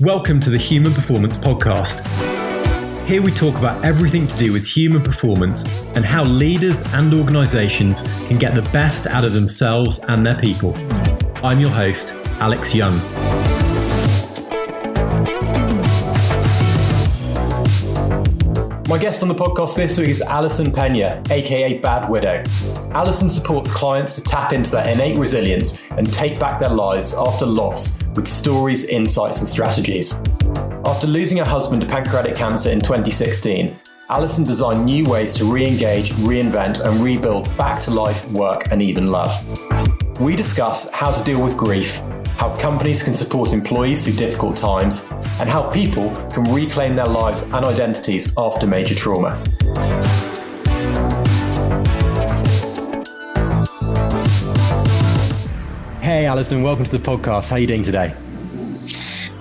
Welcome to the Human Performance Podcast. Here we talk about everything to do with human performance and how leaders and organisations can get the best out of themselves and their people. I'm your host, Alex Young. My guest on the podcast this week is Alison Pena, aka Bad Widow. Alison supports clients to tap into their innate resilience and take back their lives after loss with stories, insights, and strategies. After losing her husband to pancreatic cancer in 2016, Alison designed new ways to re-engage, reinvent, and rebuild back to life, work, and even love. We discuss how to deal with grief, how companies can support employees through difficult times, and how people can reclaim their lives and identities after major trauma. Hey Alison, welcome to the podcast. How are you doing today?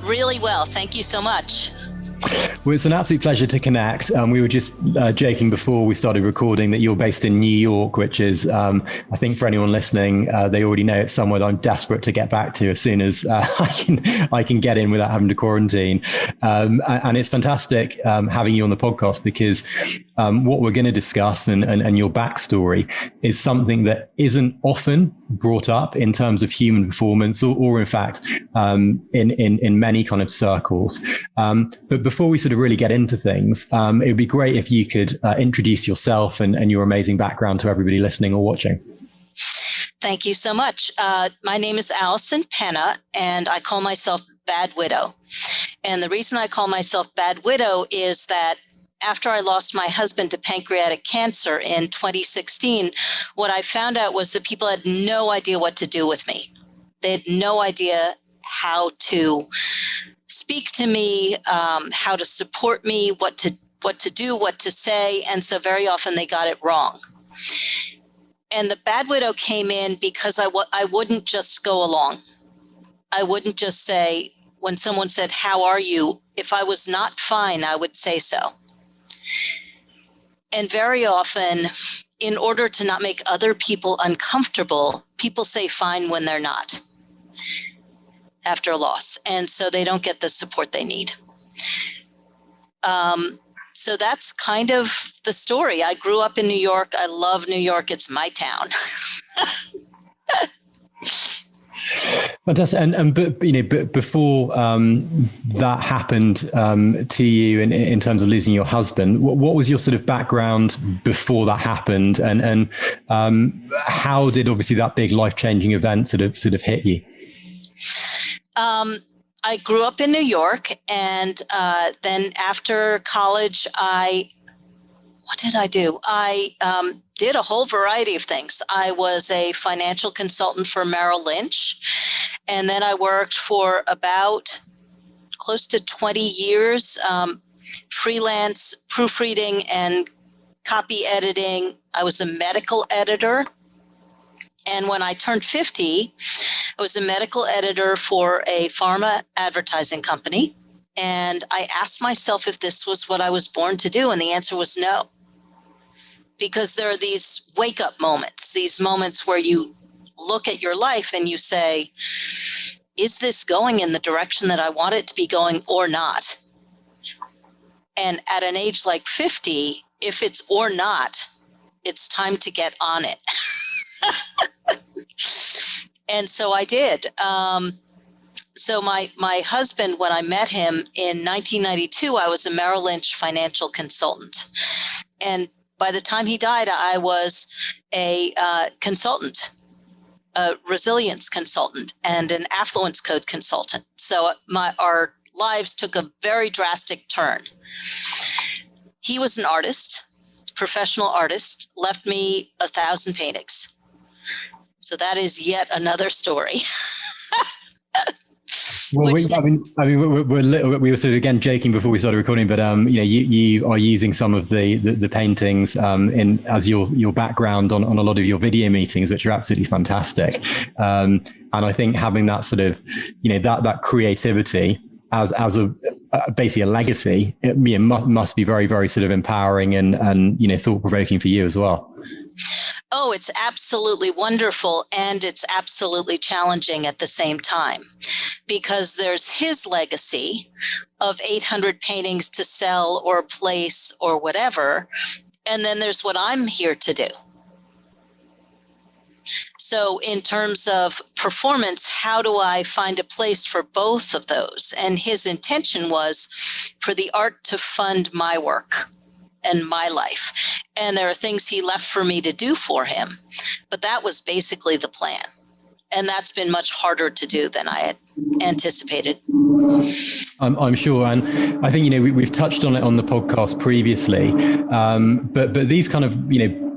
Really well. Thank you so much. Well, it's an absolute pleasure to connect. We were just joking before we started recording that you're based in New York, which is, I think for anyone listening, they already know it's somewhere that I'm desperate to get back to as soon as I can get in without having to quarantine. And it's fantastic having you on the podcast because what we're going to discuss and your backstory is something that isn't often brought up in terms of human performance or in fact, in many kind of circles. But before we sort of really get into things, it would be great if you could introduce yourself and your amazing background to everybody listening or watching. Thank you so much. My name is Alison Pena, and I call myself Bad Widow. And the reason I call myself Bad Widow is that after I lost my husband to pancreatic cancer in 2016, what I found out was that people had no idea what to do with me. They had no idea how to speak to me, how to support me, what to do, what to say. And so very often they got it wrong. And the Bad Widow came in because I wouldn't just go along. I wouldn't just say, when someone said, "How are you?" If I was not fine, I would say so. And very often, in order to not make other people uncomfortable, people say fine when they're not after a loss. And so they don't get the support they need. So that's kind of the story. I grew up in New York. I love New York. It's my town. Fantastic. But before that happened to you in terms of losing your husband, what was your sort of background before that happened, and how did obviously that big life-changing event sort of hit you? I grew up in New York, and then after college, what did I do? I did a whole variety of things. I was a financial consultant for Merrill Lynch, and then I worked for about close to 20 years, freelance proofreading and copy editing. I was a medical editor. And when I turned 50, I was a medical editor for a pharma advertising company. And I asked myself if this was what I was born to do. And the answer was no. Because there are these wake-up moments, these moments where you look at your life and you say, is this going in the direction that I want it to be going or not? And at an age like 50, if it's or not, it's time to get on it. And so I did. So my husband, when I met him in 1992, I was a Merrill Lynch financial consultant. And by the time he died, I was a consultant, a resilience consultant, and an affluence code consultant. So our lives took a very drastic turn. He was an artist, professional artist, left me 1,000 paintings. So that is yet another story. Well, we were sort of again joking before we started recording, but you are using some of the paintings in as your background on a lot of your video meetings, which are absolutely fantastic. And I think having that sort of that creativity as a basically a legacy, it must be very, very sort of empowering and thought provoking for you as well. Oh, it's absolutely wonderful, and it's absolutely challenging at the same time, because there's his legacy of 800 paintings to sell or place or whatever. And then there's what I'm here to do. So in terms of performance, how do I find a place for both of those? And his intention was for the art to fund my work and my life. And there are things he left for me to do for him. But that was basically the plan. And that's been much harder to do than I had anticipated. I'm sure. And I think, we've touched on it on the podcast previously. But these kind of,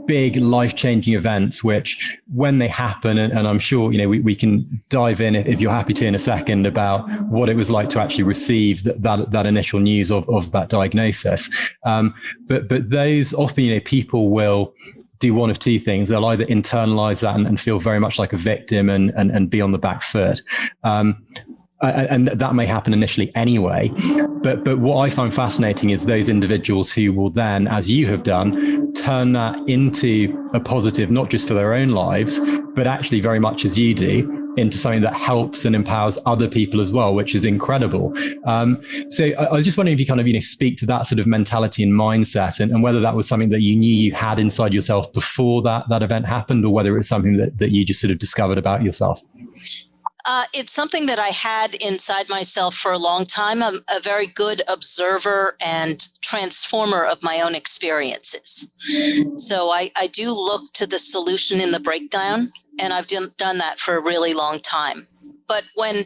big life-changing events, which when they happen, and I'm sure, we can dive in if you're happy to in a second about what it was like to actually receive that initial news of that diagnosis. But those often, people will do one of two things. They'll either internalize that and feel very much like a victim and be on the back foot. And that may happen initially anyway. But what I find fascinating is those individuals who will then, as you have done, turn that into a positive, not just for their own lives, but actually very much as you do, into something that helps and empowers other people as well, which is incredible. So I was just wondering if you kind of, speak to that sort of mentality and mindset, and whether that was something that you knew you had inside yourself before that event happened, or whether it was something that you just sort of discovered about yourself. It's something that I had inside myself for a long time. I'm a very good observer and transformer of my own experiences. So I do look to the solution in the breakdown, and I've done that for a really long time. But when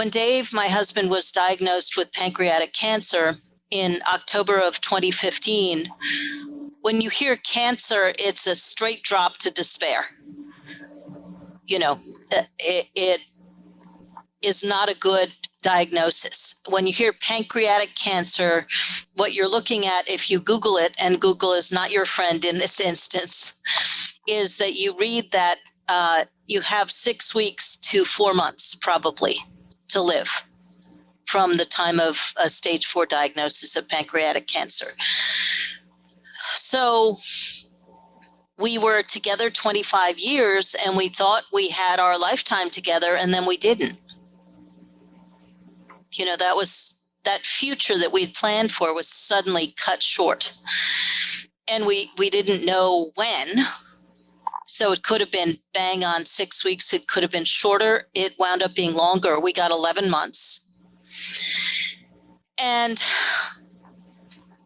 Dave, my husband, was diagnosed with pancreatic cancer in October of 2015, when you hear cancer, it's a straight drop to despair. It is not a good diagnosis. When you hear pancreatic cancer, what you're looking at, if you Google it, and Google is not your friend in this instance, is that you read that you have 6 weeks to 4 months probably to live from the time of a stage 4 diagnosis of pancreatic cancer. So we were together 25 years, and we thought we had our lifetime together, and then we didn't. That future that we'd planned for was suddenly cut short. And we didn't know when. So it could have been bang on 6 weeks. It could have been shorter. It wound up being longer. We got 11 months. And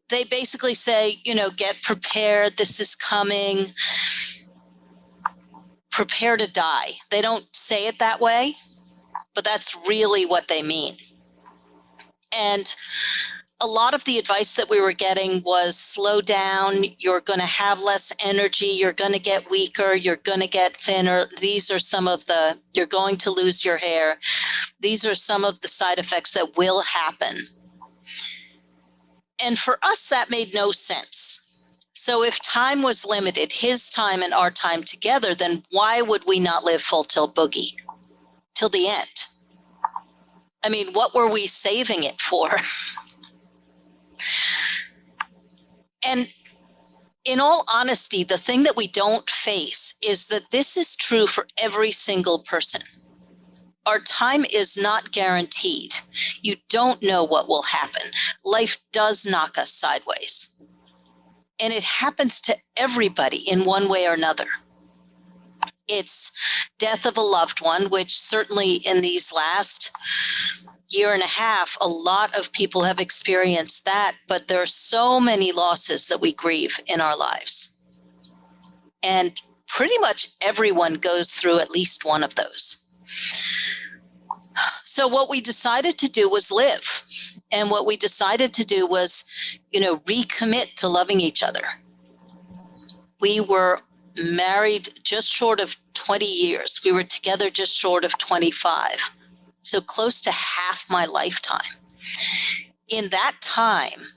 they basically say, get prepared. This is coming. Prepare to die. They don't say it that way, but that's really what they mean. And a lot of the advice that we were getting was slow down. You're going to have less energy. You're going to get weaker. You're going to get thinner. These are you're going to lose your hair. These are some of the side effects that will happen. And for us, that made no sense. So if time was limited, his time and our time together, then why would we not live full tilt boogie till the end? I mean, what were we saving it for? And in all honesty, the thing that we don't face is that this is true for every single person. Our time is not guaranteed. You don't know what will happen. Life does knock us sideways. And it happens to everybody in one way or another. It's death of a loved one, which certainly in these last year and a half, a lot of people have experienced that, but there are so many losses that we grieve in our lives. And pretty much everyone goes through at least one of those. So what we decided to do was live. And what we decided to do was, recommit to loving each other. We were married just short of 20 years. We were together just short of 25. So close to half my lifetime. In that time,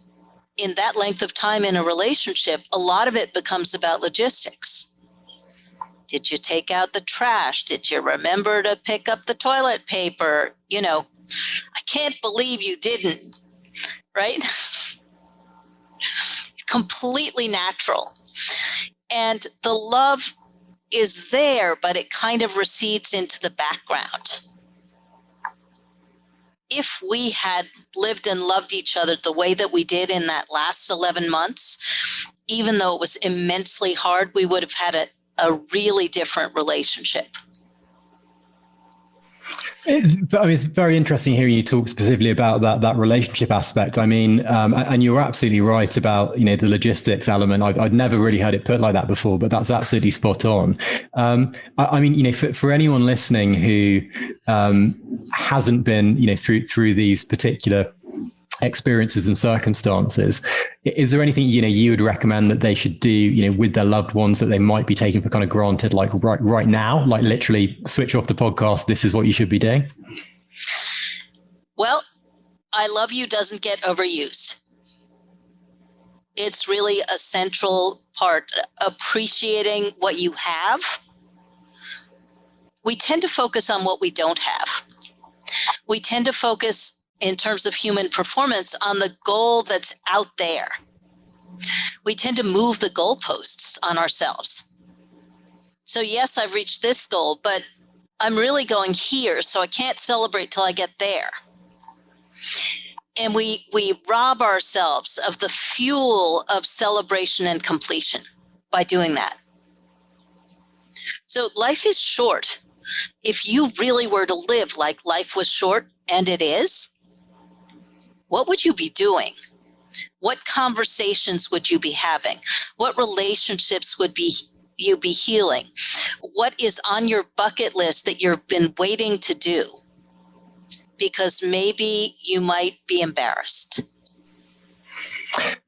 in that length of time in a relationship, a lot of it becomes about logistics. Did you take out the trash? Did you remember to pick up the toilet paper? I can't believe you didn't, right? Completely natural. And the love is there, but it kind of recedes into the background. if we had lived and loved each other the way that we did in that last 11 months, even though it was immensely hard, we would have had a really different relationship. It's very interesting hearing you talk specifically about that relationship aspect. I mean, and you're absolutely right about, the logistics element. I'd never really heard it put like that before, but that's absolutely spot on. I mean, for anyone listening who hasn't been, through these particular experiences and circumstances, is there anything you would recommend that they should do with their loved ones that they might be taking for kind of granted, like right now, like literally switch off the podcast, this is what you should be doing? Well, I love you doesn't get overused. It's really a central part. Appreciating what you have. We tend to focus on what we don't have. We tend to focus in terms of human performance on the goal that's out there. We tend to move the goalposts on ourselves. So yes, I've reached this goal, but I'm really going here, so I can't celebrate till I get there. And we rob ourselves of the fuel of celebration and completion by doing that. So life is short. If you really were to live like life was short, and it is, what would you be doing? What conversations would you be having? What relationships would you be healing? What is on your bucket list that you've been waiting to do? Because maybe you might be embarrassed.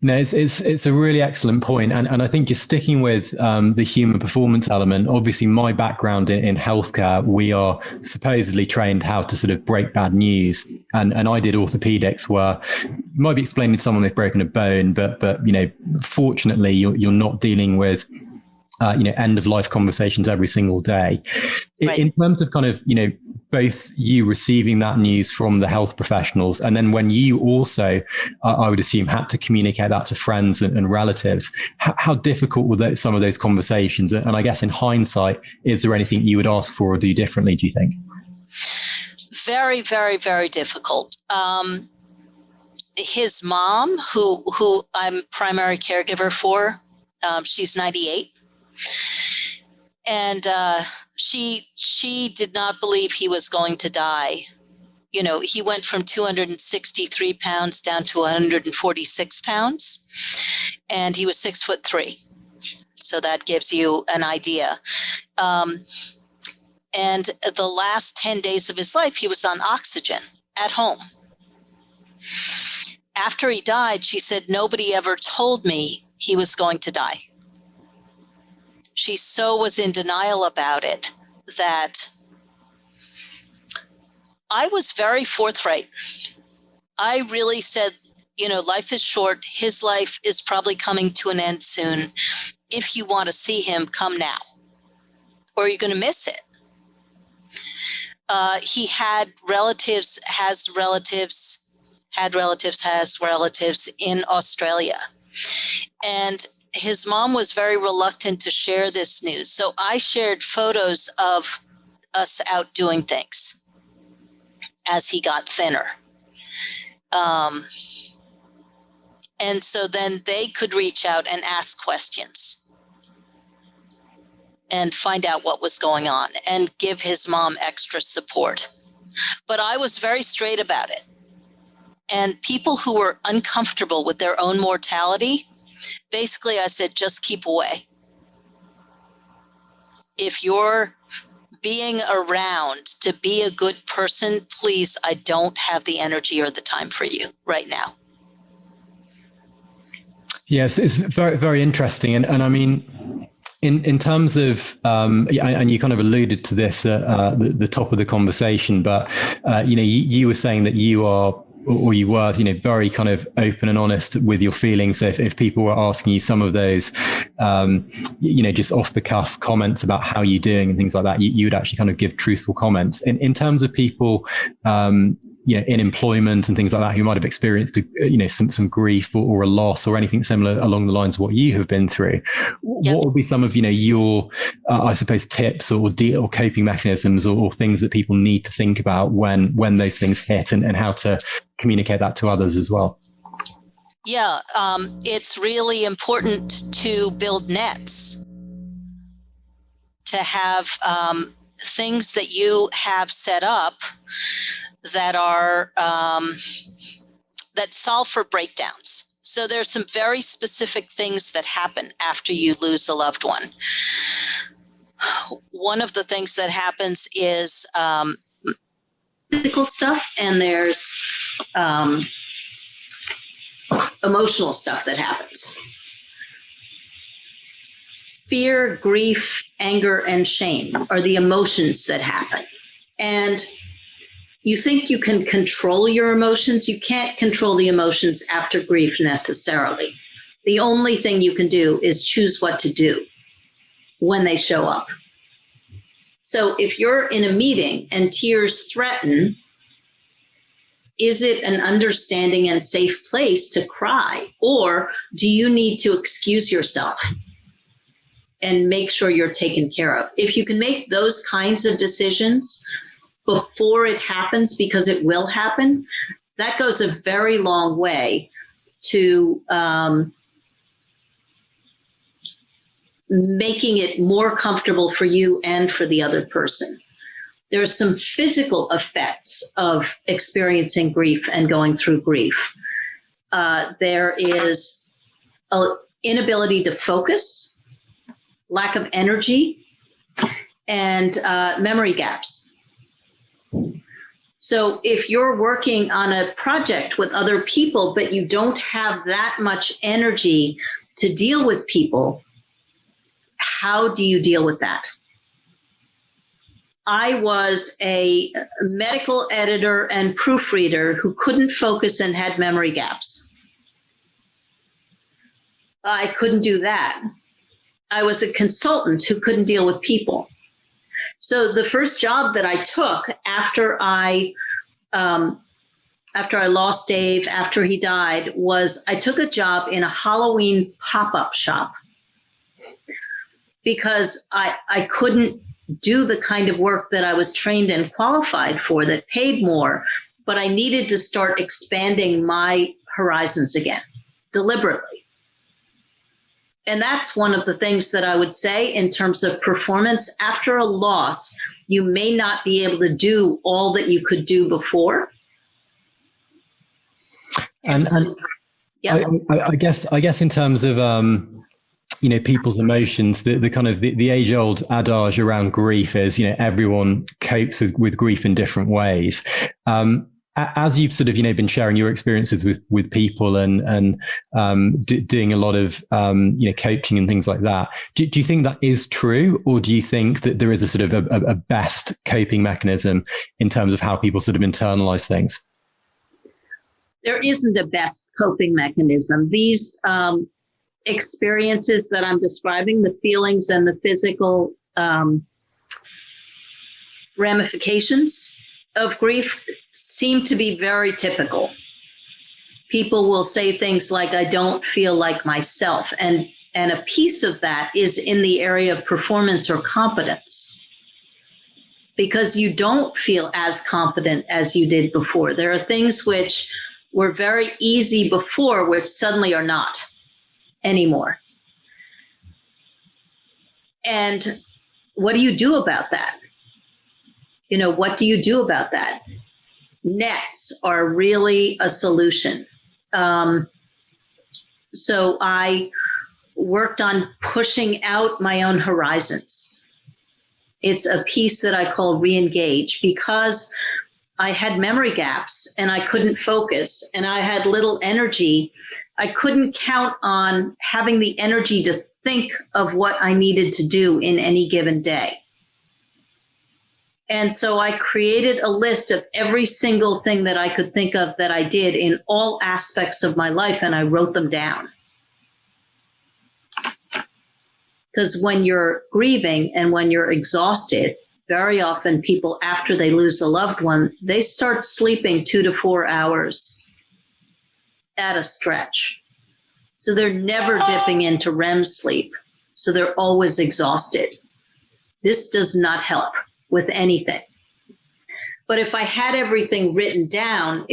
No, it's a really excellent point. And I think just sticking with the human performance element, obviously my background in healthcare, we are supposedly trained how to sort of break bad news. And I did orthopedics, where you might be explaining to someone they've broken a bone, but fortunately you're not dealing with end of life conversations every single day. Right. In terms of kind of, both you receiving that news from the health professionals, and then when you also, I would assume, had to communicate that to friends and relatives, how difficult were some of those conversations? And I guess in hindsight, is there anything you would ask for or do differently, do you think? Very, very, very difficult. His mom, who I'm primary caregiver for, she's 98. And she did not believe he was going to die. He went from 263 pounds down to 146 pounds, and he was 6'3". So that gives you an idea. And the last 10 days of his life, he was on oxygen at home. After he died, she said, nobody ever told me he was going to die. She so was in denial about it that I was very forthright. I really said, life is short. His life is probably coming to an end soon. If you want to see him, come now, or you're going to miss it. He had relatives, has relatives in Australia. And his mom was very reluctant to share this news. So I shared photos of us out doing things as he got thinner. And so then they could reach out and ask questions and find out what was going on and give his mom extra support. But I was very straight about it. And people who were uncomfortable with their own mortality, basically, I said, just keep away. If you're being around to be a good person, please, I don't have the energy or the time for you right now. Yes, it's very, very interesting. And I mean, in terms of, and you kind of alluded to this at the top of the conversation, but, you were saying that you are, or you were, very kind of open and honest with your feelings. So if people were asking you some of those, just off the cuff comments about how you're doing and things like that, you would actually kind of give truthful comments. In terms of people, in employment and things like that, who might have experienced, some grief or a loss or anything similar along the lines of what you have been through. Yep. What would be some of, your, I suppose, tips or coping mechanisms or things that people need to think about when those things hit, and how to communicate that to others as well? Yeah, it's really important to build nets, to have things that you have set up that are that solve for breakdowns. So there's some very specific things that happen after you lose a loved one. One of the things that happens is physical stuff, and there's emotional stuff that happens. Fear, grief, anger, and shame are the emotions that happen. And you think you can control your emotions. You can't control the emotions after grief necessarily. The only thing you can do is choose what to do when they show up. So if you're in a meeting and tears threaten, is it an understanding and safe place to cry? Or do you need to excuse yourself and make sure you're taken care of? If you can make those kinds of decisions before it happens, because it will happen, that goes a very long way to making it more comfortable for you and for the other person. There are some physical effects of experiencing grief and going through grief. There is an inability to focus, lack of energy, and memory gaps. So if you're working on a project with other people, but you don't have that much energy to deal with people, how do you deal with that? I was a medical editor and proofreader who couldn't focus and had memory gaps. I couldn't do that. I was a consultant who couldn't deal with people. So the first job that I took after I lost Dave, after he died, was I took a job in a Halloween pop-up shop because I couldn't do the kind of work that I was trained and qualified for that paid more, but I needed to start expanding my horizons again, deliberately. And that's one of the things that I would say in terms of performance. After a loss, you may not be able to do all that you could do before. And yeah. I guess in terms of people's emotions, the kind of the age-old adage around grief is, everyone copes with grief in different ways. As you've sort of, been sharing your experiences with people and doing a lot of, coaching and things like that, do you think that is true? Or do you think that there is a sort of a best coping mechanism in terms of how people sort of internalize things? There isn't a best coping mechanism. These experiences that I'm describing, the feelings and the physical ramifications of grief, seem to be very typical. People will say things like, I don't feel like myself. And a piece of that is in the area of performance or competence, because you don't feel as competent as you did before. There are things which were very easy before, which suddenly are not anymore. And what do you do about that? What do you do about that? Nets are really a solution. So I worked on pushing out my own horizons. It's a piece that I call re-engage, because I had memory gaps and I couldn't focus and I had little energy. I couldn't count on having the energy to think of what I needed to do in any given day. And so I created a list of every single thing that I could think of that I did in all aspects of my life, and I wrote them down. Because when you're grieving and when you're exhausted, very often people, after they lose a loved one, they start sleeping 2 to 4 hours at a stretch. So they're never dipping into REM sleep. So they're always exhausted. This does not help with anything. But if I had everything written down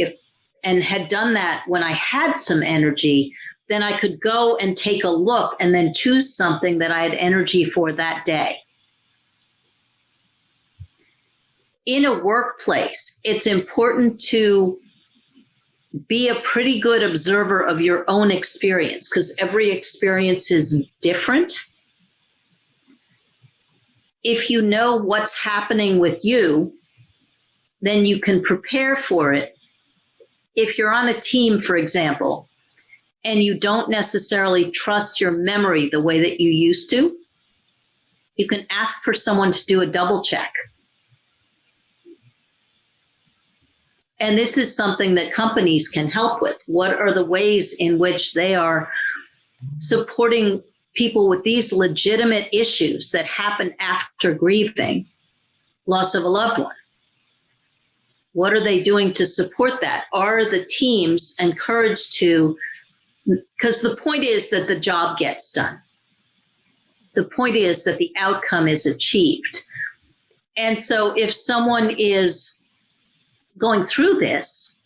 and had done that when I had some energy, then I could go and take a look and then choose something that I had energy for that day. In a workplace, it's important to be a pretty good observer of your own experience, because every experience is different. If you know what's happening with you, then you can prepare for it. If you're on a team, for example, and you don't necessarily trust your memory the way that you used to, you can ask for someone to do a double check. And this is something that companies can help with. What are the ways in which they are supporting people with these legitimate issues that happen after grieving loss of a loved one? What are they doing to support that? Are the teams encouraged to, because the point is that the job gets done. The point is that the outcome is achieved. And so if someone is going through this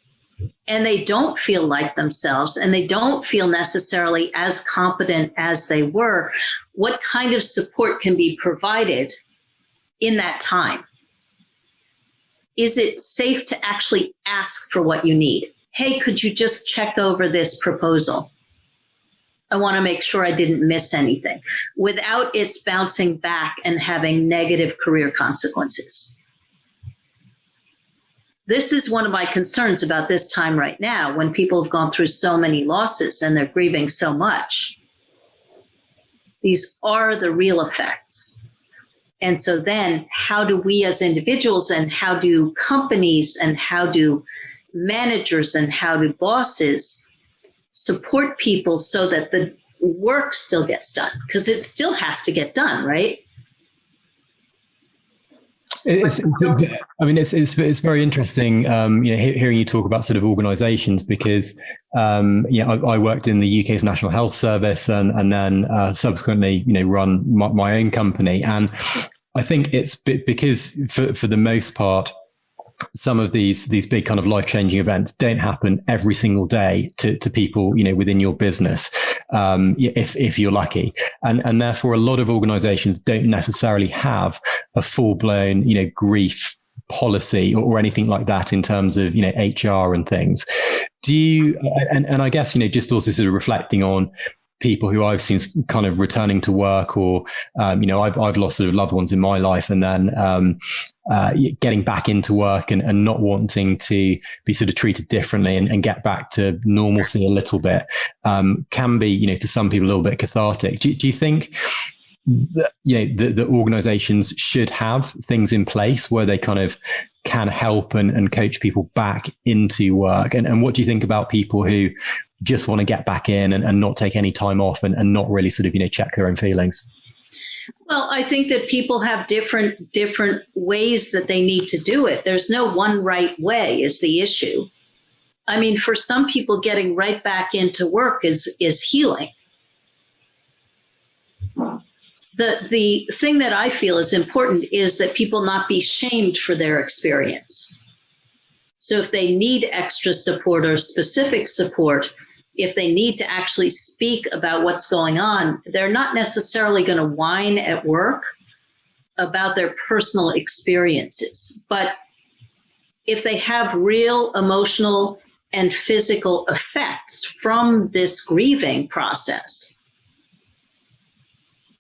and they don't feel like themselves and they don't feel necessarily as competent as they were, what kind of support can be provided in that time? Is it safe to actually ask for what you need? Hey, could you just check over this proposal? I want to make sure I didn't miss anything, without its bouncing back and having negative career consequences. This is one of my concerns about this time right now, when people have gone through so many losses and they're grieving so much. These are the real effects. And so then how do we as individuals, and how do companies, and how do managers, and how do bosses support people so that the work still gets done? Because it still has to get done, right? It's very interesting, hearing you talk about sort of organisations, because I worked in the UK's National Health Service and then subsequently run my own company, and I think it's because for the most part, some of these big kind of life-changing events don't happen every single day to people within your business, if you're lucky, and therefore a lot of organizations don't necessarily have a full-blown grief policy or anything like that in terms of HR and things. Do you, and I guess just also sort of reflecting on people who I've seen kind of returning to work, or I've lost sort of loved ones in my life, and then getting back into work and not wanting to be sort of treated differently and get back to normalcy a little bit, can be to some people a little bit cathartic. Do you think that, the organizations should have things in place where they kind of can help and coach people back into work? And what do you think about people who just want to get back in and not take any time off and not really sort of check their own feelings? Well, I think that people have different ways that they need to do it. There's no one right way is the issue. I mean, for some people, getting right back into work is healing. The thing that I feel is important is that people not be shamed for their experience. So if they need extra support or specific support, if they need to actually speak about what's going on, they're not necessarily going to whine at work about their personal experiences. But if they have real emotional and physical effects from this grieving process,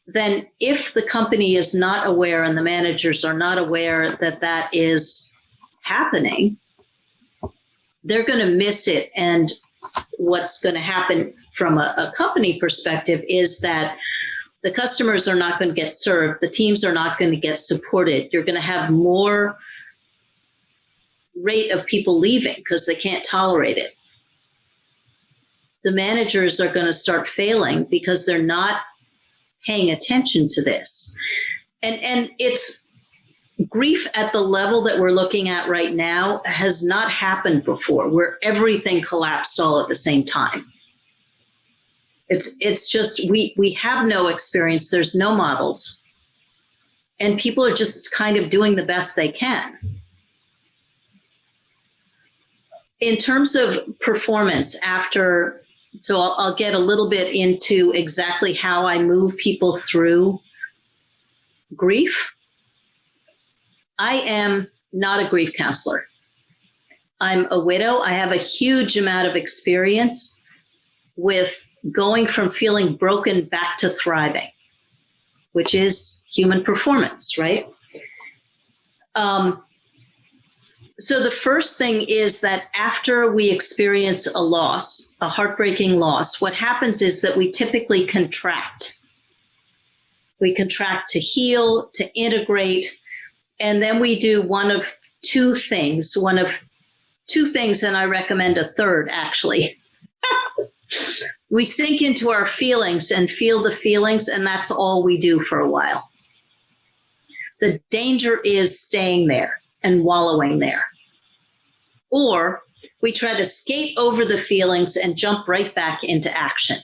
then if the company is not aware and the managers are not aware that that is happening, they're going to miss it. And what's going to happen from a company perspective is that the customers are not going to get served. The teams are not going to get supported. You're going to have more rate of people leaving because they can't tolerate it. The managers are going to start failing because they're not paying attention to this. And it's grief at the level that we're looking at right now has not happened before, where everything collapsed all at the same time. It's just, we have no experience. There's no models. And people are just kind of doing the best they can. In terms of performance after, so I'll get a little bit into exactly how I move people through grief. I am not a grief counselor. I'm a widow. I have a huge amount of experience with going from feeling broken back to thriving, which is human performance, right? So the first thing is that after we experience a loss, a heartbreaking loss, what happens is that we typically contract. We contract to heal, to integrate, and then we do one of two things, and I recommend a third, actually. We sink into our feelings and feel the feelings, and that's all we do for a while. The danger is staying there and wallowing there. Or we try to skate over the feelings and jump right back into action.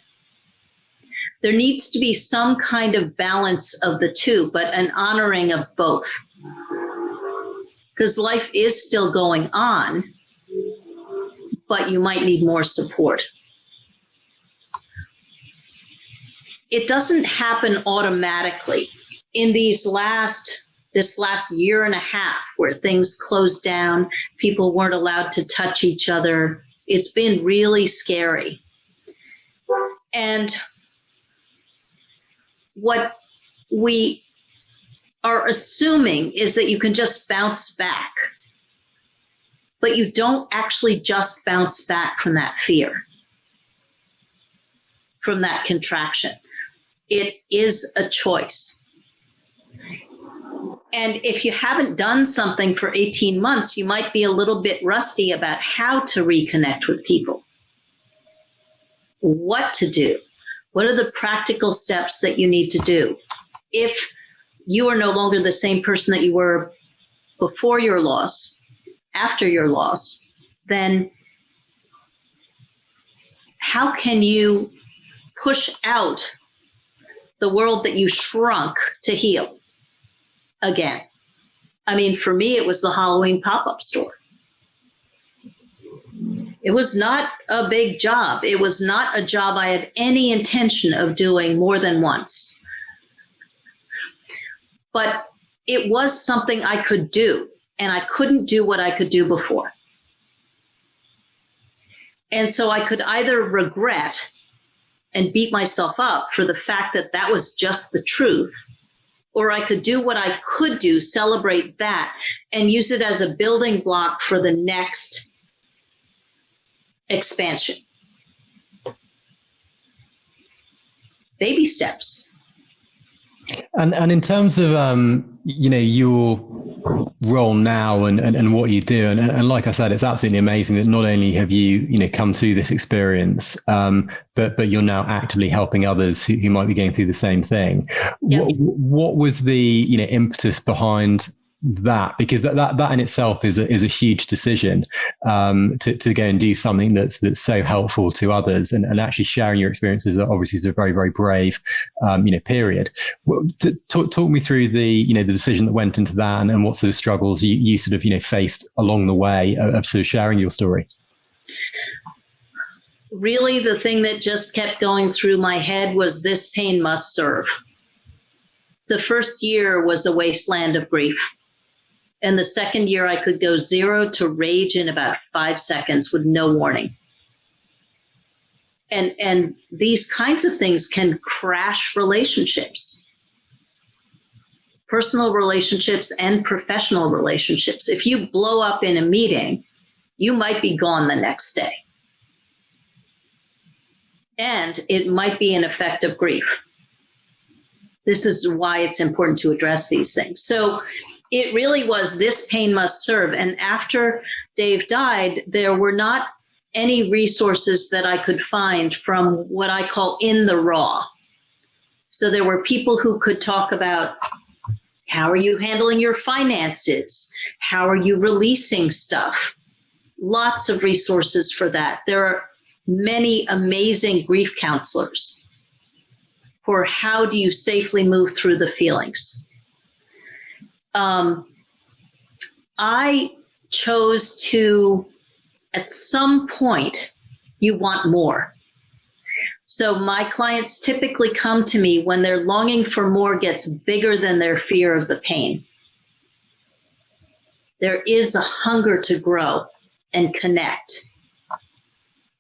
There needs to be some kind of balance of the two, but an honoring of both. Because life is still going on, but you might need more support. It doesn't happen automatically. In this last year and a half, where things closed down, people weren't allowed to touch each other, it's been really scary. And what we are assuming is that you can just bounce back, but you don't actually just bounce back from that fear, from that contraction. It is a choice. And if you haven't done something for 18 months, you might be a little bit rusty about how to reconnect with people. What to do? What are the practical steps that you need to do? If you are no longer the same person that you were before your loss, after your loss, then how can you push out the world that you shrunk to heal again? I mean, for me, it was the Halloween pop-up store. It was not a big job. It was not a job I had any intention of doing more than once. But it was something I could do, and I couldn't do what I could do before. And so I could either regret and beat myself up for the fact that that was just the truth, or I could do what I could do, celebrate that, and use it as a building block for the next expansion. Baby steps. And in terms of your role now and what you do, and like I said, it's absolutely amazing that not only have you come through this experience, but you're now actively helping others who might be going through the same thing. Yep. What was the impetus behind that? Because that in itself is a huge decision, to go and do something that's so helpful to others, and actually sharing your experiences obviously is a very, very brave period. Talk me through the decision that went into that, and what sort of struggles you sort of faced along the way of sort of sharing your story. Really, the thing that just kept going through my head was, this pain must serve. The first year was a wasteland of grief. And the second year, I could go 0 to rage in about 5 seconds with no warning. And these kinds of things can crash relationships, personal relationships and professional relationships. If you blow up in a meeting, you might be gone the next day. And it might be an effect of grief. This is why it's important to address these things. So it really was, this pain must serve. And after Dave died, there were not any resources that I could find from what I call in the raw. So there were people who could talk about How are you handling your finances? How are you releasing stuff? Lots of resources for that. There are many amazing grief counselors for how do you safely move through the feelings. I chose to, at some point, you want more. So my clients typically come to me when their longing for more gets bigger than their fear of the pain. There is a hunger to grow and connect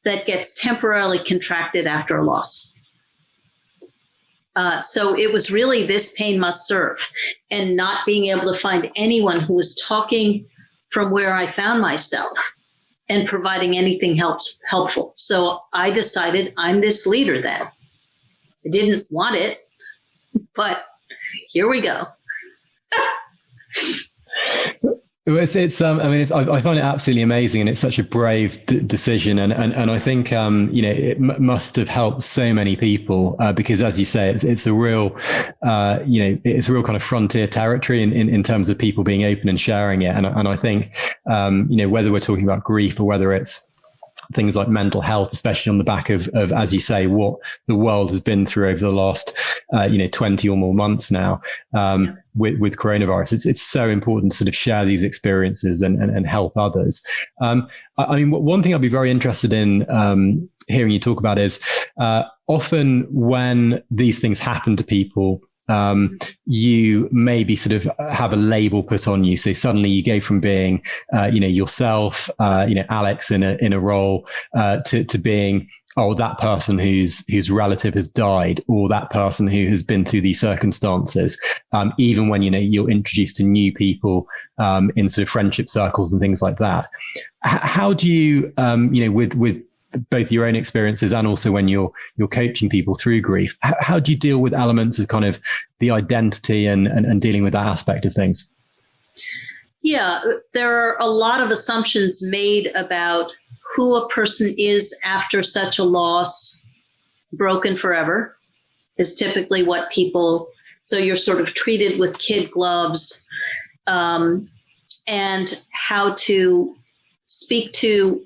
that gets temporarily contracted after a loss. So it was really this pain must serve, and not being able to find anyone who was talking from where I found myself and providing anything helpful. So I decided I'm this leader then. I didn't want it, but here we go. I find it absolutely amazing, and it's such a brave decision, and I think it must have helped so many people because, as you say, it's a real it's a real kind of frontier territory in terms of people being open and sharing it, and I think whether we're talking about grief or whether it's things like mental health, especially on the back of, as you say, what the world has been through over the last 20 or more months now with coronavirus. It's so important to sort of share these experiences and help others. One thing I'd be very interested in hearing you talk about is often when these things happen to people, you maybe sort of have a label put on you. So suddenly you go from being, yourself, Alex in a role, to being, that person whose relative has died, or that person who has been through these circumstances. Even when, you're introduced to new people, in sort of friendship circles and things like that. How do you, with both your own experiences and also when you're coaching people through grief, how do you deal with elements of kind of the identity and dealing with that aspect of things? Yeah, there are a lot of assumptions made about who a person is after such a loss. Broken forever is typically what people, so you're sort of treated with kid gloves, and how to speak to,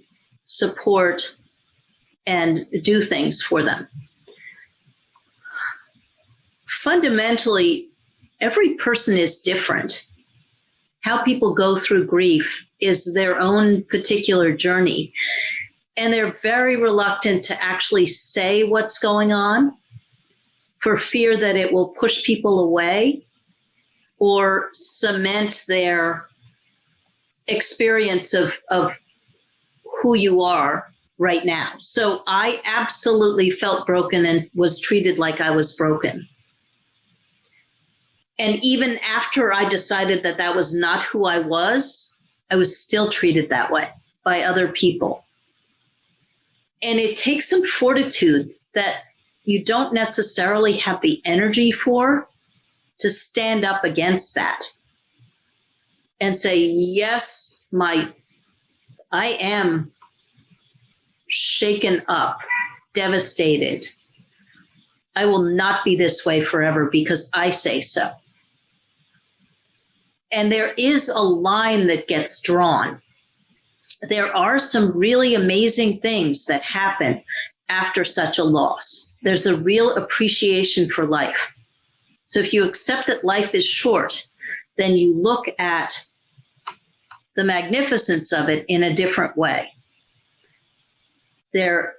support, and do things for them. Fundamentally, every person is different. How people go through grief is their own particular journey. And they're very reluctant to actually say what's going on for fear that it will push people away or cement their experience of who you are right now. So I absolutely felt broken and was treated like I was broken. And even after I decided that that was not who I was still treated that way by other people. And it takes some fortitude that you don't necessarily have the energy for to stand up against that and say, yes, I am shaken up, devastated. I will not be this way forever because I say so. And there is a line that gets drawn. There are some really amazing things that happen after such a loss. There's a real appreciation for life. So if you accept that life is short, then you look at the magnificence of it in a different way. There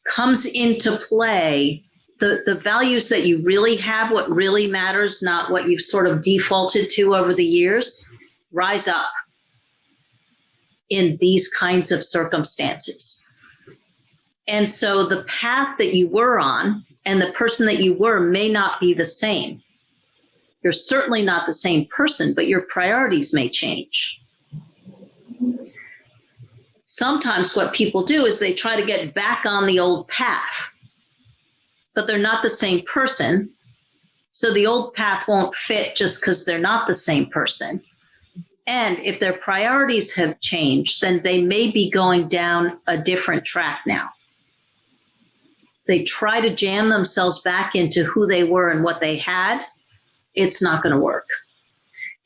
comes into play the values that you really have, what really matters, not what you've sort of defaulted to over the years, rise up in these kinds of circumstances. And so the path that you were on and the person that you were may not be the same. You're certainly not the same person, but your priorities may change. Sometimes what people do is they try to get back on the old path, but they're not the same person. So the old path won't fit just because they're not the same person. And if their priorities have changed, then they may be going down a different track now. They try to jam themselves back into who they were and what they had, it's not going to work.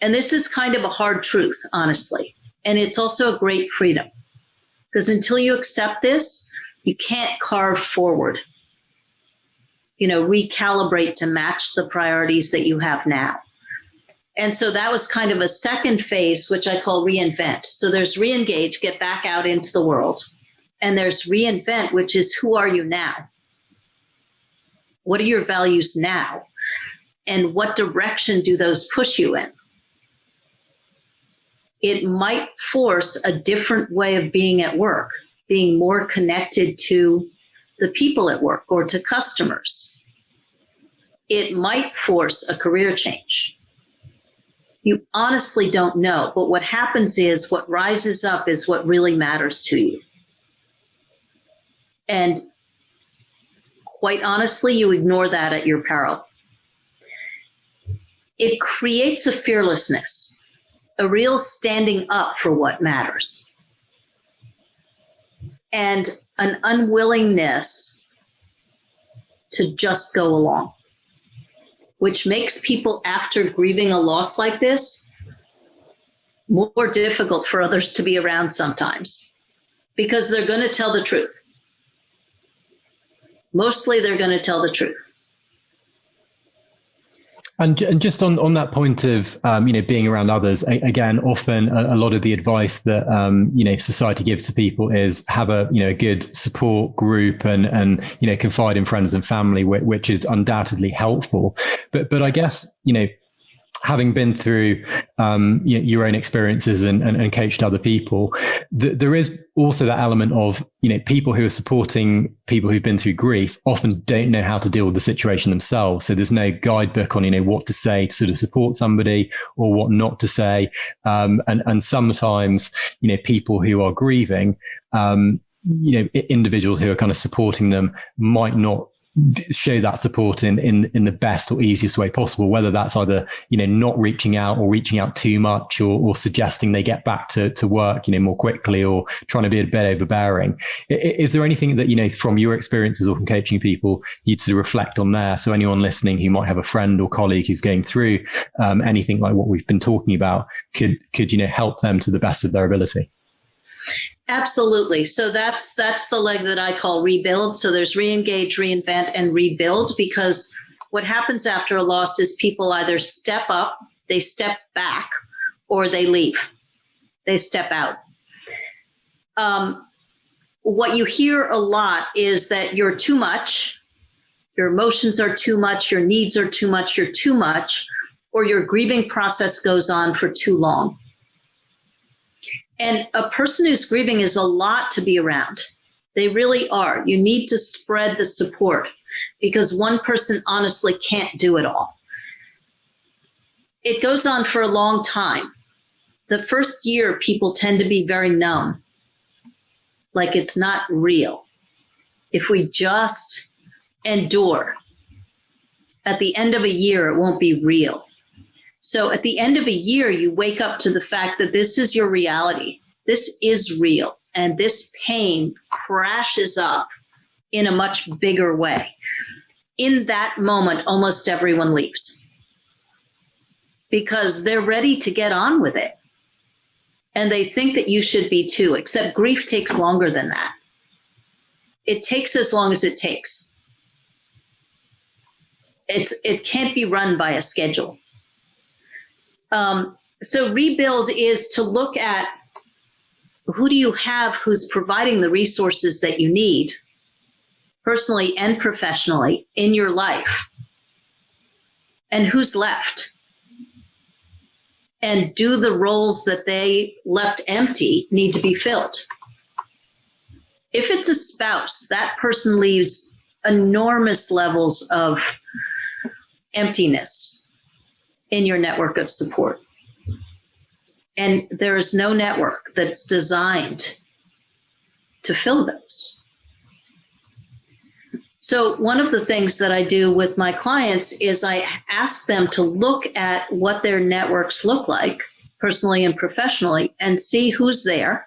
And this is kind of a hard truth, honestly. And it's also a great freedom, because until you accept this, you can't carve forward, recalibrate to match the priorities that you have now. And so that was kind of a second phase, which I call reinvent. So there's reengage, get back out into the world. And there's reinvent, which is who are you now? What are your values now? And what direction do those push you in? It might force a different way of being at work, being more connected to the people at work or to customers. It might force a career change. You honestly don't know, but what happens is what rises up is what really matters to you. And quite honestly, you ignore that at your peril. It creates a fearlessness, a real standing up for what matters, and an unwillingness to just go along, which makes people, after grieving a loss like this, more difficult for others to be around sometimes, because they're going to tell the truth. Mostly they're going to tell the truth. And just on that point of, being around others, again, often a lot of the advice that, society gives to people is have a good support group and confide in friends and family, which is undoubtedly helpful. But I guess, having been through your own experiences and coached other people, there is also that element of, people who are supporting people who've been through grief often don't know how to deal with the situation themselves. So there's no guidebook on, what to say to sort of support somebody or what not to say. And sometimes, people who are grieving, individuals who are kind of supporting them might not show that support in the best or easiest way possible, whether that's either not reaching out or reaching out too much or suggesting they get back to work more quickly or trying to be a bit overbearing. Is there anything that from your experiences or from coaching people you'd sort of reflect on there, so anyone listening who might have a friend or colleague who's going through anything like what we've been talking about could help them to the best of their ability? Absolutely. So that's the leg that I call rebuild. So there's reengage, reinvent, and rebuild, because what happens after a loss is people either step up, they step back, or they leave. They step out. What you hear a lot is that you're too much, your emotions are too much, your needs are too much, you're too much, or your grieving process goes on for too long. And a person who's grieving is a lot to be around. They really are. You need to spread the support, because one person honestly can't do it all. It goes on for a long time. The first year, people tend to be very numb, like it's not real. If we just endure, at the end of a year, it won't be real. So at the end of a year, you wake up to the fact that this is your reality. This is real. And this pain crashes up in a much bigger way. In that moment, almost everyone leaves, because they're ready to get on with it. And they think that you should be too, except grief takes longer than that. It takes as long as it takes. It can't be run by a schedule. So rebuild is to look at who do you have who's providing the resources that you need, personally and professionally, in your life, and who's left. And do the roles that they left empty need to be filled? If it's a spouse, that person leaves enormous levels of emptiness in your network of support. And there is no network that's designed to fill those. So one of the things that I do with my clients is I ask them to look at what their networks look like, personally and professionally, and see who's there.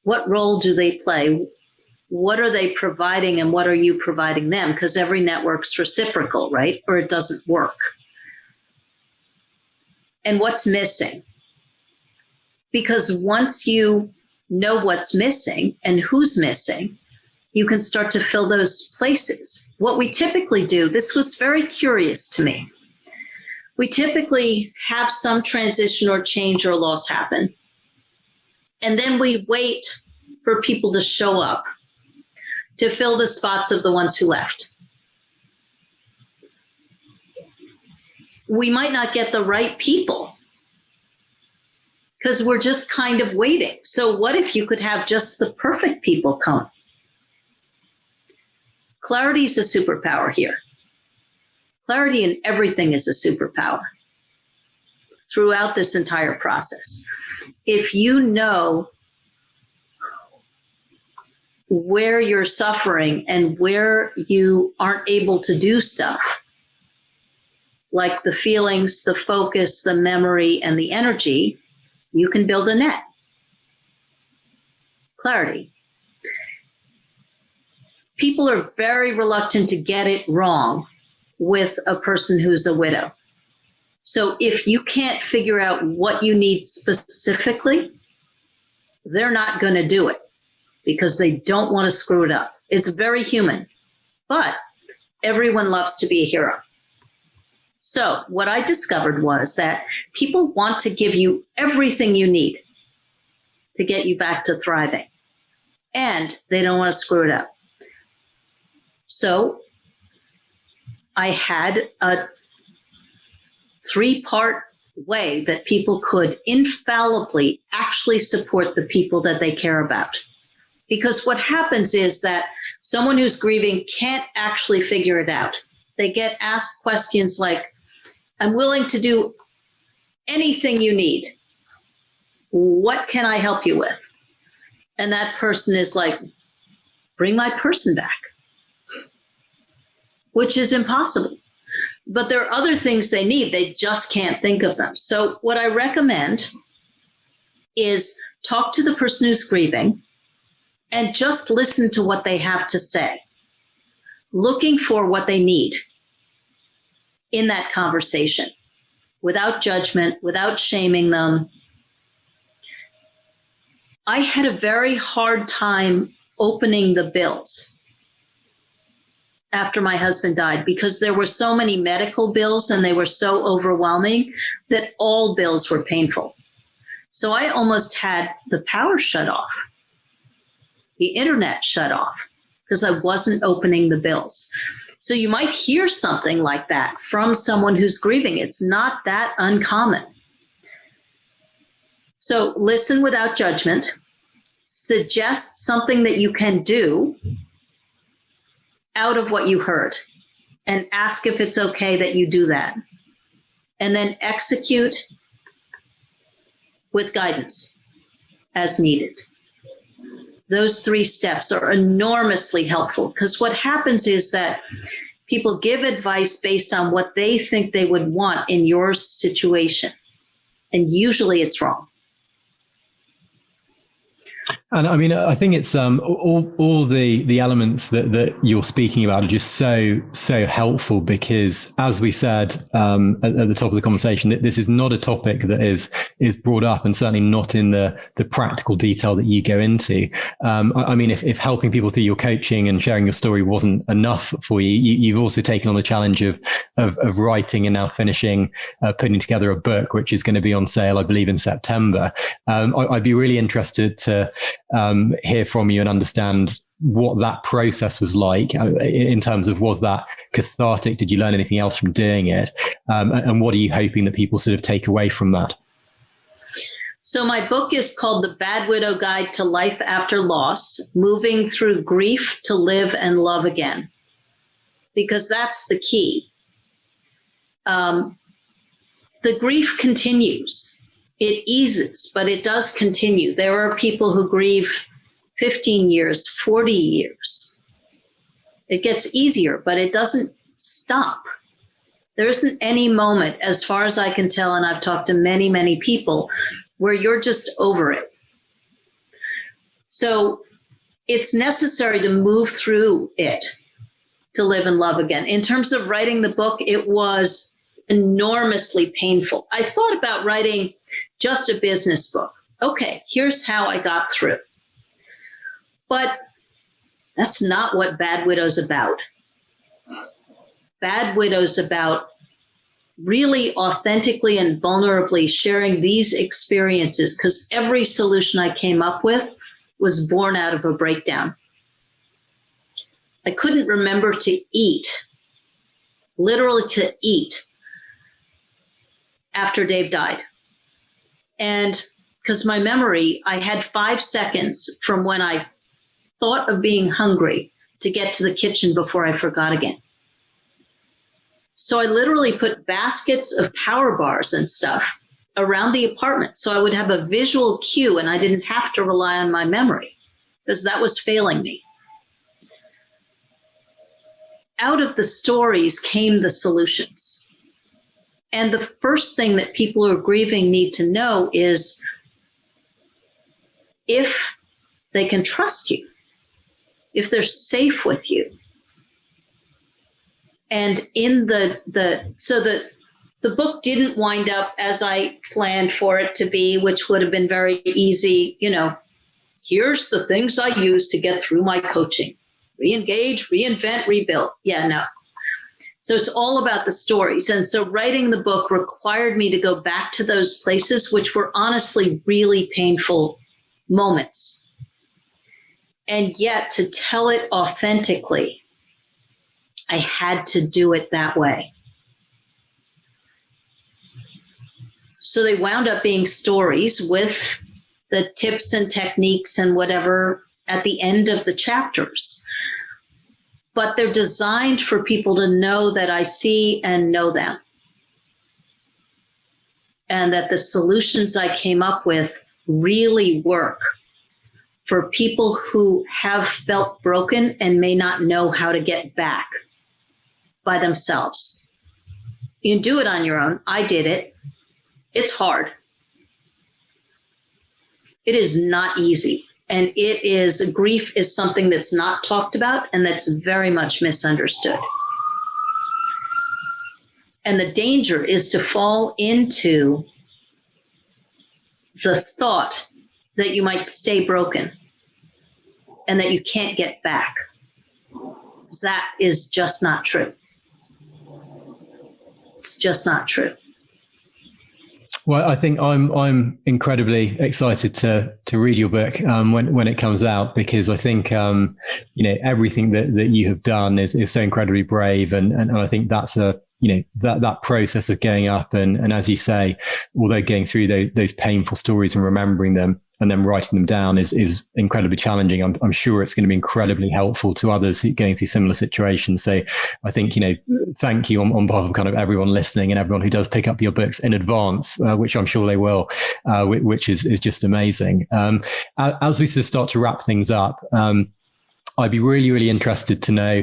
What role do they play? What are they providing, and what are you providing them? Because every network's reciprocal, right? Or it doesn't work. and what's missing. Because once you know what's missing and who's missing, you can start to fill those places. What we typically do, this was very curious to me. We typically have some transition or change or loss happen. And then we wait for people to show up to fill the spots of the ones who left. We might not get the right people because we're just kind of waiting. So what if you could have just the perfect people come? Clarity is a superpower here. Clarity in everything is a superpower throughout this entire process. If you know where you're suffering and where you aren't able to do stuff, like the feelings, the focus, the memory, and the energy, you can build a net. Clarity. People are very reluctant to get it wrong with a person who's a widow. So if you can't figure out what you need specifically, they're not going to do it because they don't want to screw it up. It's very human, but everyone loves to be a hero. So what I discovered was that people want to give you everything you need to get you back to thriving, and they don't want to screw it up. So I had a 3-part way that people could infallibly actually support the people that they care about. Because what happens is that someone who's grieving can't actually figure it out. They get asked questions like, I'm willing to do anything you need. What can I help you with? And that person is like, bring my person back, which is impossible. But there are other things they need. They just can't think of them. So what I recommend is talk to the person who's grieving and just listen to what they have to say, looking for what they need in that conversation, without judgment, without shaming them. I had a very hard time opening the bills after my husband died because there were so many medical bills and they were so overwhelming that all bills were painful. So I almost had the power shut off, the internet shut off, because I wasn't opening the bills. So you might hear something like that from someone who's grieving. It's not that uncommon. So listen without judgment, suggest something that you can do out of what you heard, and ask if it's okay that you do that. And then execute with guidance as needed. Those 3 steps are enormously helpful because what happens is that people give advice based on what they think they would want in your situation. And usually it's wrong. And I mean, I think it's all the elements that you're speaking about are just so helpful because, as we said at the top of the conversation, that this is not a topic that is brought up, and certainly not in the practical detail that you go into. I mean, if helping people through your coaching and sharing your story wasn't enough for you, you've also taken on the challenge of writing and now finishing, putting together a book, which is going to be on sale, I believe, in September. I'd be really interested to hear from you and understand what that process was like in terms of, was that cathartic? Did you learn anything else from doing it? And what are you hoping that people sort of take away from that? So my book is called The Bad Widow Guide to Life After Loss, Moving Through Grief to Live and Love Again, because that's the key. The grief continues. It eases, but it does continue. There are people who grieve 15 years, 40 years. It gets easier, but it doesn't stop. There isn't any moment, as far as I can tell, and I've talked to many, many people, where you're just over it. So it's necessary to move through it to live and love again. In terms of writing the book, it was enormously painful. I thought about writing just a business book. Okay, here's how I got through. But that's not what Bad Widow's about. Bad Widow's about really authentically and vulnerably sharing these experiences, because every solution I came up with was born out of a breakdown. I couldn't remember to eat, literally to eat, after Dave died. And because my memory, I had 5 seconds from when I thought of being hungry to get to the kitchen before I forgot again. So I literally put baskets of power bars and stuff around the apartment so I would have a visual cue and I didn't have to rely on my memory, because that was failing me. Out of the stories came the solutions. And the first thing that people who are grieving need to know is if they can trust you, if they're safe with you. And in the book didn't wind up as I planned for it to be, which would have been very easy. Here's the things I use to get through my coaching. Re-engage, reinvent, rebuild. Yeah, no. So it's all about the stories. And so writing the book required me to go back to those places, which were honestly really painful moments. And yet to tell it authentically, I had to do it that way. So they wound up being stories with the tips and techniques and whatever at the end of the chapters. But they're designed for people to know that I see and know them. And that the solutions I came up with really work for people who have felt broken and may not know how to get back by themselves. You can do it on your own. I did it. It's hard. It is not easy. And grief is something that's not talked about and that's very much misunderstood. And the danger is to fall into the thought that you might stay broken and that you can't get back. That is just not true. It's just not true. Well, I think I'm incredibly excited to read your book when it comes out, because I think everything that you have done is so incredibly brave, and I think that's that process of going up and as you say, although going through those painful stories and remembering them and then writing them down is incredibly challenging. I'm sure it's going to be incredibly helpful to others going through similar situations. So I think, thank you on behalf of kind of everyone listening and everyone who does pick up your books in advance, which I'm sure they will, which is just amazing. As we sort of start to wrap things up, I'd be really, really interested to know,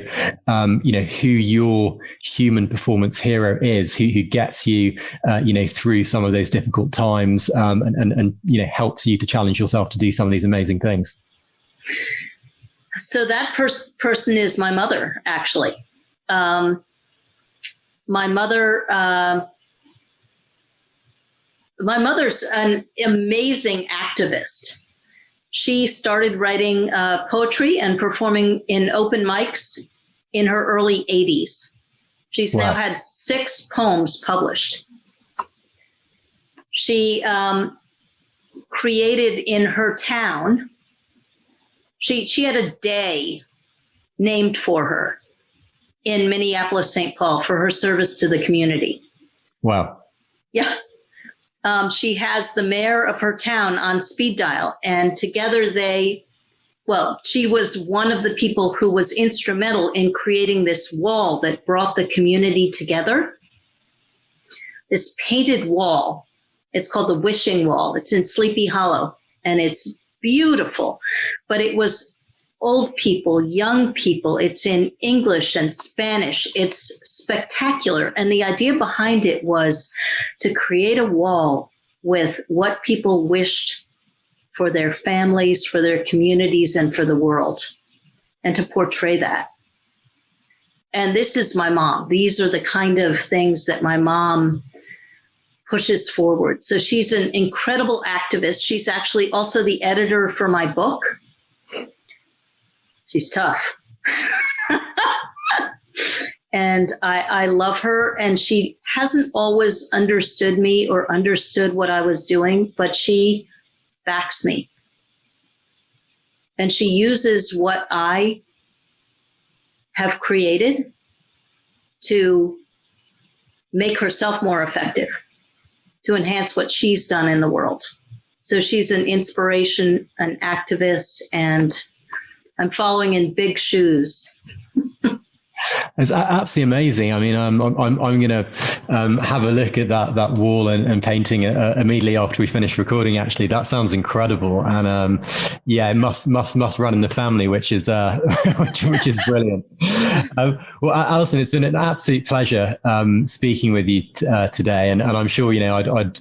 who your human performance hero is, who gets you, through some of those difficult times, and helps you to challenge yourself to do some of these amazing things. So that person is my mother, actually. My mother's an amazing activist. She started writing poetry and performing in open mics in her early 80s. She's now had 6 poems published. She created in her town, she had a day named for her in Minneapolis, St. Paul, for her service to the community. Wow. Yeah. She has the mayor of her town on speed dial, and together she was one of the people who was instrumental in creating this wall that brought the community together. This painted wall, it's called the Wishing Wall. It's in Sleepy Hollow, and it's beautiful, but it was old people, young people. It's in English and Spanish. It's spectacular. And the idea behind it was to create a wall with what people wished for their families, for their communities, and for the world, and to portray that. And this is my mom. These are the kind of things that my mom pushes forward. So she's an incredible activist. She's actually also the editor for my book. She's tough. And I love her. And she hasn't always understood me or understood what I was doing, but she backs me. And she uses what I have created to make herself more effective, to enhance what she's done in the world. So she's an inspiration, an activist, and I'm following in big shoes. It's absolutely amazing. I mean, I'm going to have a look at that wall and painting immediately after we finish recording. Actually, that sounds incredible, and it must run in the family, which is which is brilliant. Well, Alison, it's been an absolute pleasure speaking with you today, and I'm sure I'd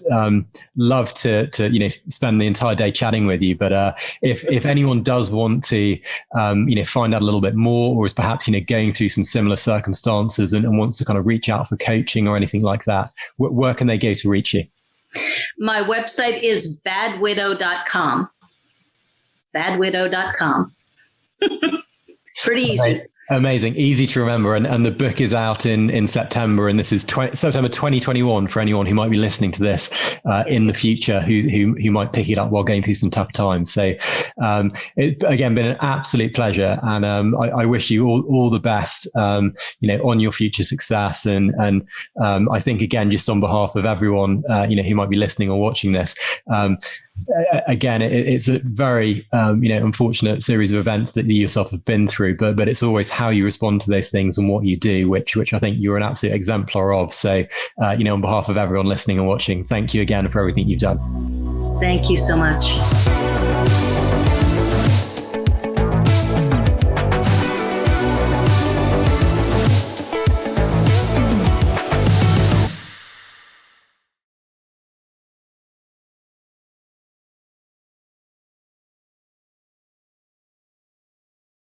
love to spend the entire day chatting with you. But if anyone does want to find out a little bit more, or is perhaps going through some similar circumstances and wants to kind of reach out for coaching or anything like that, where can they go to reach you? My website is badwidow.com. Badwidow.com. Pretty easy. Amazing. Easy to remember. And the book is out in September. And this is September 2021 for anyone who might be listening to this in the future who might pick it up while going through some tough times. So it's, again, been an absolute pleasure. And I wish you all the best, on your future success. And I think, again, just on behalf of everyone, who might be listening or watching this, again, it's a very, unfortunate series of events that you yourself have been through, but it's always how you respond to those things and what you do, which I think you're an absolute exemplar of. So, on behalf of everyone listening and watching, thank you again for everything you've done. Thank you so much.